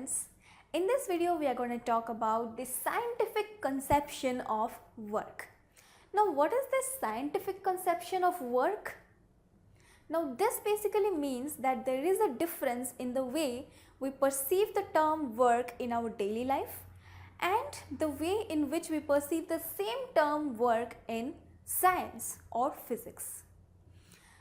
friends, in this video we are going to talk about the scientific conception of work. Now what is this scientific conception of work? Now this basically means that there is a difference in the way we perceive the term work in our daily life and the way in which we perceive the same term work in science or physics.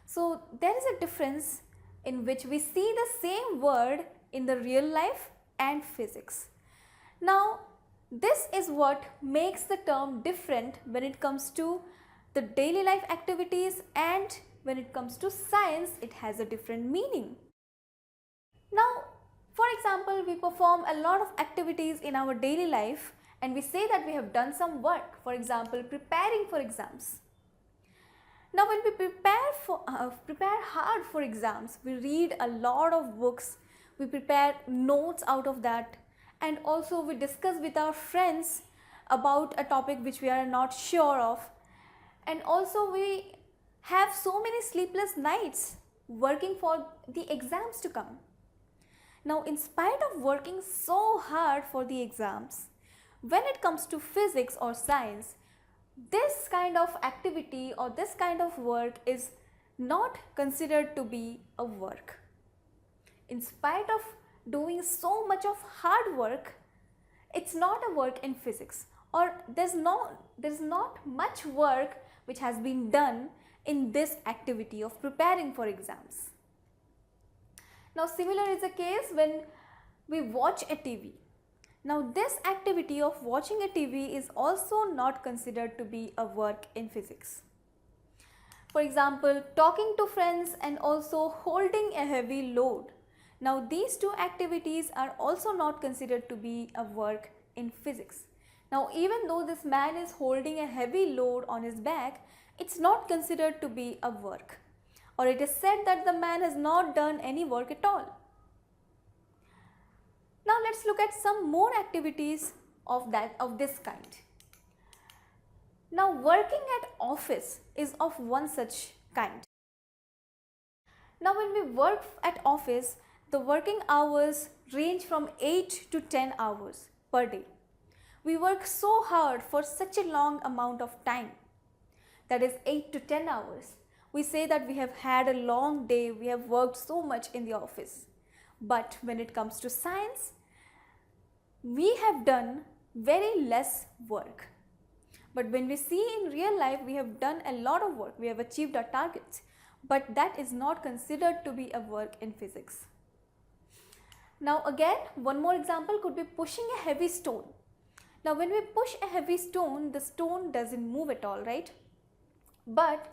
So there is a difference in which we see the same word in the real life and physics. Now this is what makes the term different when it comes to the daily life activities, and when it comes to science it has a different meaning. Now for example, we perform a lot of activities in our daily life and we say that we have done some work, for example preparing for exams. Now when we prepare hard for exams, we read a lot of books, we prepare notes out of that, and also we discuss with our friends about a topic which we are not sure of, and also we have so many sleepless nights working for the exams to come. Now in spite of working so hard for the exams, when it comes to physics or science, this kind of activity or this kind of work is not considered to be a work. In spite of doing so much of hard work, it's not a work in physics, or there's not much work which has been done in this activity of preparing for exams. Now similar is the case when we watch a TV. Now this activity of watching a TV is also not considered to be a work in physics. For example, talking to friends and also holding a heavy load. Now these two activities are also not considered to be a work in physics. Now even though this man is holding a heavy load on his back, it's not considered to be a work, or it is said that the man has not done any work at all. Now let's look at some more activities of this kind. Now working at office is of one such kind. Now when we work at office, the working hours range from 8 to 10 hours per day. We work so hard for such a long amount of time, that is 8 to 10 hours. We say that we have had a long day, we have worked so much in the office. But when it comes to science, we have done very less work. But when we see in real life, we have done a lot of work, we have achieved our targets, but that is not considered to be a work in physics. Now again, one more example could be pushing a heavy stone. Now when we push a heavy stone, the stone doesn't move at all, right? But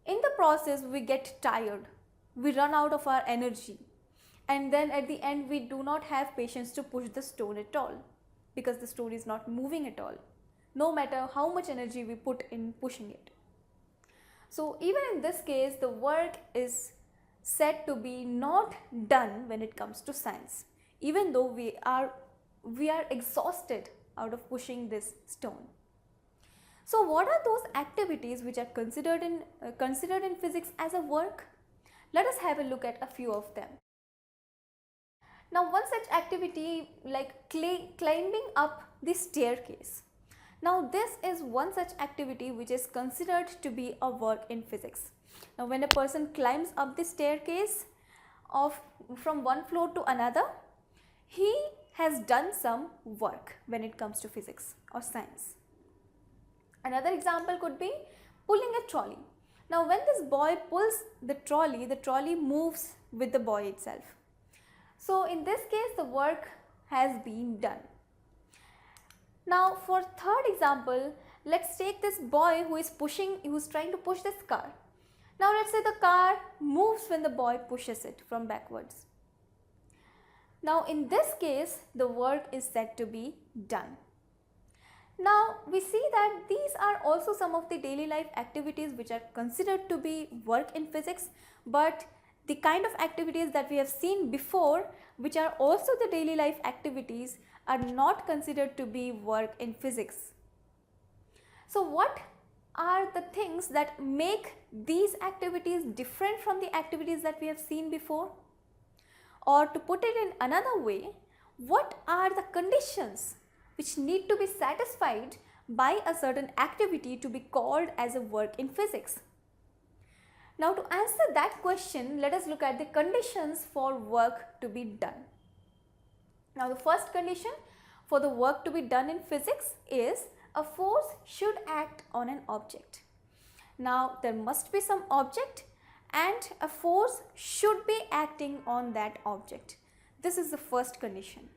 in the process we get tired, we run out of our energy, and then at the end we do not have patience to push the stone at all, because the stone is not moving at all, no matter how much energy we put in pushing it. So even in this case, the work is said to be not done when it comes to science, even though we are exhausted out of pushing this stone. So what are those activities which are considered in physics as a work? Let us have a look at a few of them. Now one such activity like climbing up the staircase. Now this is one such activity which is considered to be a work in physics. Now when a person climbs up the staircase from one floor to another, he has done some work when it comes to physics or science. Another example could be pulling a trolley. Now when this boy pulls the trolley moves with the boy itself. So in this case the work has been done. Now for third example, let's take this boy who is trying to push this car. Now let's say the car moves when the boy pushes it from backwards. Now in this case the work is said to be done. Now we see that these are also some of the daily life activities which are considered to be work in physics, but the kind of activities that we have seen before, which are also the daily life activities, are not considered to be work in physics. So what are the things that make these activities different from the activities that we have seen before? Or to put it in another way, what are the conditions which need to be satisfied by a certain activity to be called as a work in physics. Now to answer that question, let us look at the conditions for work to be done. Now the first condition for the work to be done in physics is a force should act on an object. Now there must be some object and a force should be acting on that object. This is the first condition.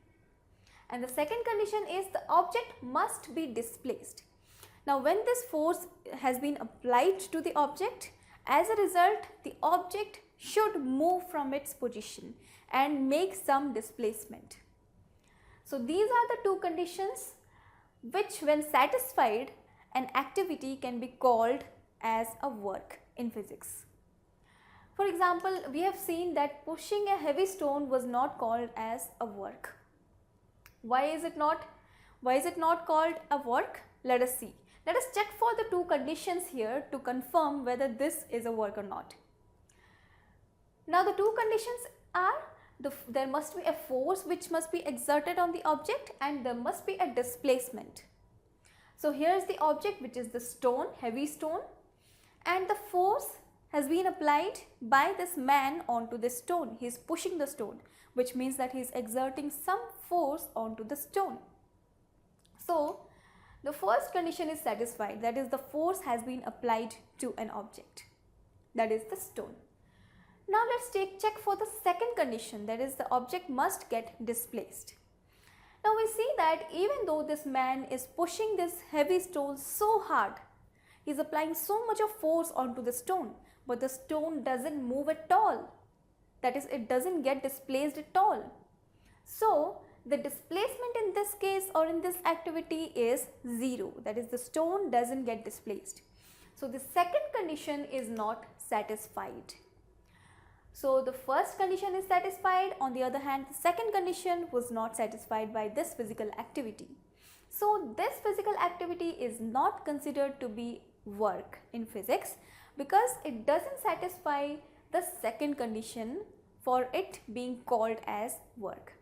And the second condition is the object must be displaced. Now when this force has been applied to the object, as a result the object should move from its position and make some displacement. So these are the two conditions which when satisfied an activity can be called as a work in physics. For example, we have seen that pushing a heavy stone was not called as a work. Why is it not? Why is it not called a work? Let us see. Let us check for the two conditions here to confirm whether this is a work or not. Now the two conditions are there must be a force which must be exerted on the object and there must be a displacement. So here is the object which is the stone, heavy stone, and the force has been applied by this man onto the stone. He is pushing the stone, which means that he is exerting some force onto the stone. So the first condition is satisfied, that is the force has been applied to an object, that is the stone. Now let's check for the second condition, that is the object must get displaced. Now we see that even though this man is pushing this heavy stone so hard, he is applying so much of force onto the stone, but the stone doesn't move at all. That is, it doesn't get displaced at all. So the displacement in this case or in this activity is 0. That is, the stone doesn't get displaced. So the second condition is not satisfied. So the first condition is satisfied, on the other hand the second condition was not satisfied by this physical activity. So this physical activity is not considered to be work in physics because it doesn't satisfy the second condition for it being called as work.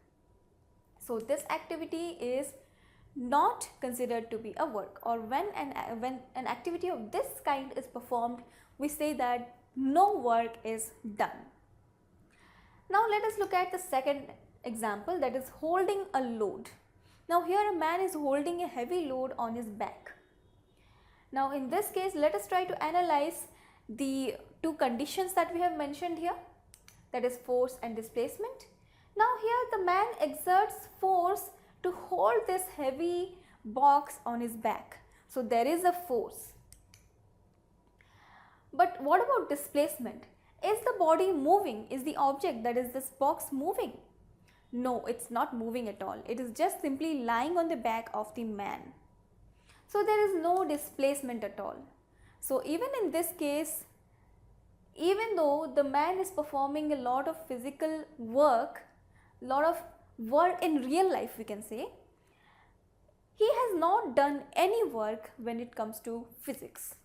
So this activity is not considered to be a work, or when an activity of this kind is performed, we say that no work is done. Now let us look at the second example, that is holding a load. Now here a man is holding a heavy load on his back. Now in this case, let us try to analyze the two conditions that we have mentioned here, that is force and displacement. Now here the man exerts force to hold this heavy box on his back. So there is a force. But what about displacement? Is the body moving? Is the object, that is this box, moving? No, it's not moving at all. It is just simply lying on the back of the man. So there is no displacement at all. So even in this case, even though the man is performing a lot of physical work, in real life we can say, he has not done any work when it comes to physics.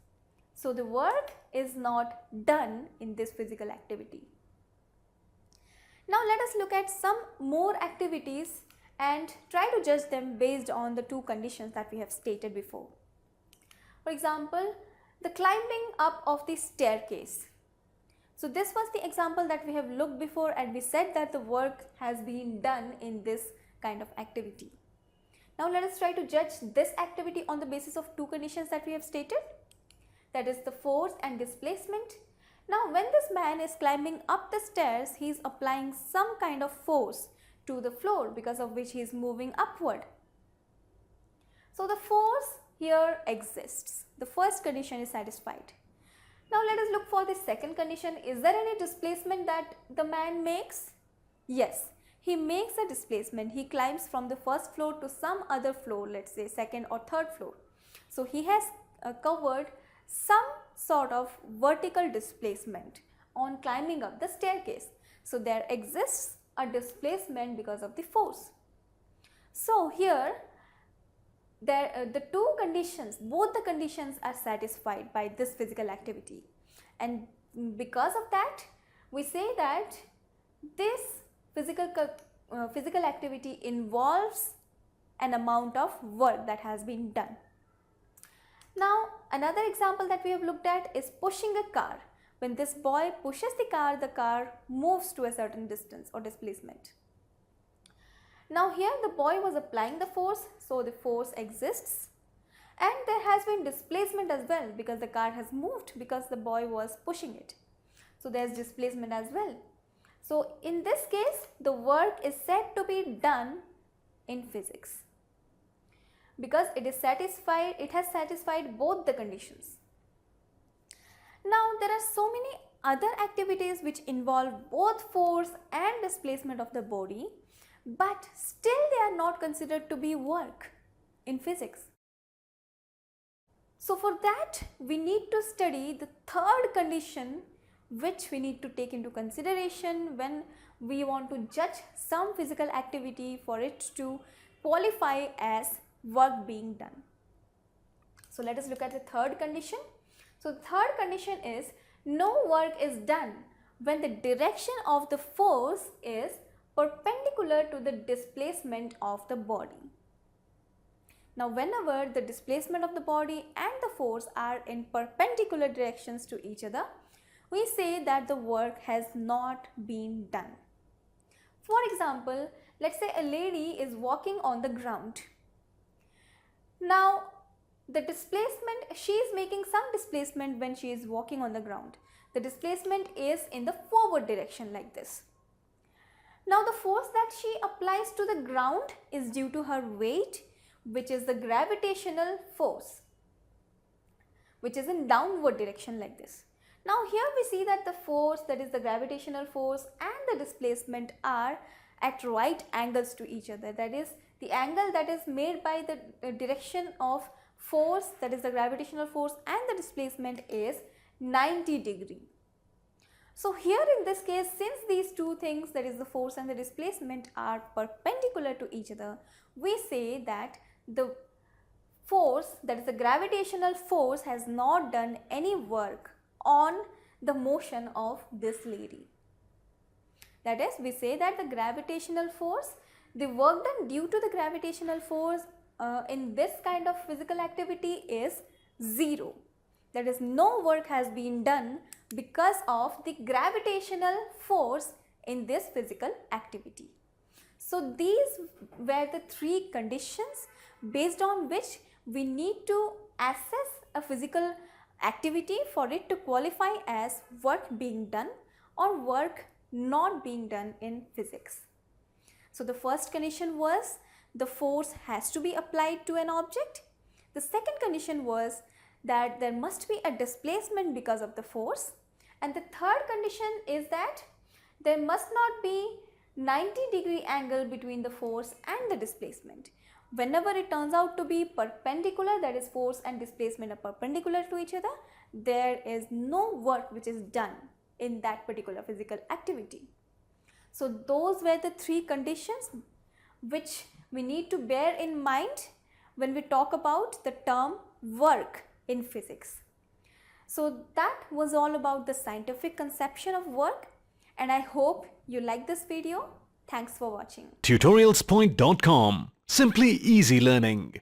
So the work is not done in this physical activity. Now let us look at some more activities and try to judge them based on the two conditions that we have stated before. For example, the climbing up of the staircase. So this was the example that we have looked before, and we said that the work has been done in this kind of activity. Now let us try to judge this activity on the basis of two conditions that we have stated, that is the force and displacement. Now when this man is climbing up the stairs, he is applying some kind of force to the floor, because of which he is moving upward. So the force here exists. The first condition is satisfied. Now let us look for the second condition. Is there any displacement that the man makes? Yes, he makes a displacement. He climbs from the first floor to some other floor, let's say second or third floor. So he has covered some sort of vertical displacement on climbing up the staircase. So there exists a displacement because of the force. So here the two conditions, both the conditions are satisfied by this physical activity, and because of that we say that this physical physical activity involves an amount of work that has been done. Now, another example that we have looked at is pushing a car. When this boy pushes the car moves to a certain distance or displacement. Now here the boy was applying the force, so the force exists, and there has been displacement as well because the car has moved because the boy was pushing it. So there is displacement as well. So in this case the work is said to be done in physics because it has satisfied both the conditions. Now there are so many other activities which involve both force and displacement of the body, but still they are not considered to be work in physics. So for that we need to study the third condition which we need to take into consideration when we want to judge some physical activity for it to qualify as work being done. So let us look at the third condition. So the third condition is no work is done when the direction of the force is perpendicular to the displacement of the body. Now whenever the displacement of the body and the force are in perpendicular directions to each other, we say that the work has not been done. For example, let's say a lady is walking on the ground. Now the displacement, she is making some displacement when she is walking on the ground. The displacement is in the forward direction like this. Now the force that she applies to the ground is due to her weight, which is the gravitational force, which is in downward direction like this. Now here we see that the force, that is the gravitational force, and the displacement are at right angles to each other. That is, the angle that is made by the direction of force, that is the gravitational force, and the displacement is 90 degree. So here in this case, since these two things, that is the force and the displacement, are perpendicular to each other, we say that the force, that is the gravitational force, has not done any work on the motion of this lady. That is, we say that the gravitational force, the work done due to the gravitational force in this kind of physical activity is zero. That is, no work has been done because of the gravitational force in this physical activity. So these were the three conditions based on which we need to assess a physical activity for it to qualify as work being done or work not being done in physics. So the first condition was the force has to be applied to an object. The second condition was that there must be a displacement because of the force. And the third condition is that there must not be 90 degree angle between the force and the displacement. Whenever it turns out to be perpendicular, that is force and displacement are perpendicular to each other, there is no work which is done in that particular physical activity. So those were the three conditions which we need to bear in mind when we talk about the term work in physics. So that was all about the scientific conception of work, and I hope you like this video. Thanks for watching. TutorialsPoint.com. Simply easy learning.